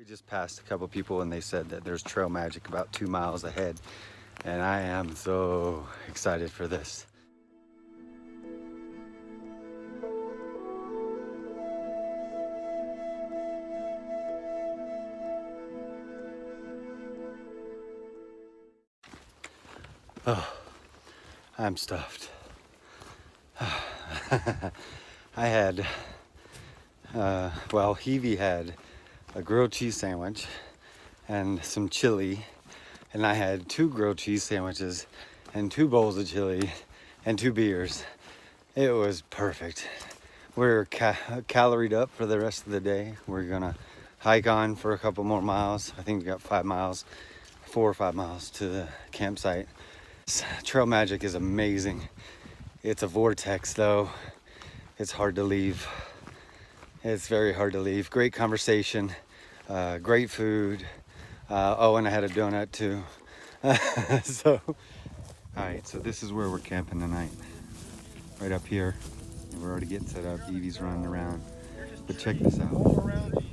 We just passed a couple people and they said that there's trail magic about 2 miles ahead. And I am so excited for this. Oh, I'm stuffed. I had, well, Evie had a grilled cheese sandwich and some chili, and I had 2 grilled cheese sandwiches and 2 bowls of chili and 2 beers. It was perfect. We're caloried up for the rest of the day. We're gonna hike on for a couple more miles. I think we got 5 miles, 4 or 5 miles to the campsite. Trail magic is amazing. It's a vortex though. It's hard to leave. It's very hard to leave. Great conversation, great food. Oh, and I had a donut too. So, all right, so this is where we're camping tonight. Right up here. We're already getting set up. Evie's running around. But check this out.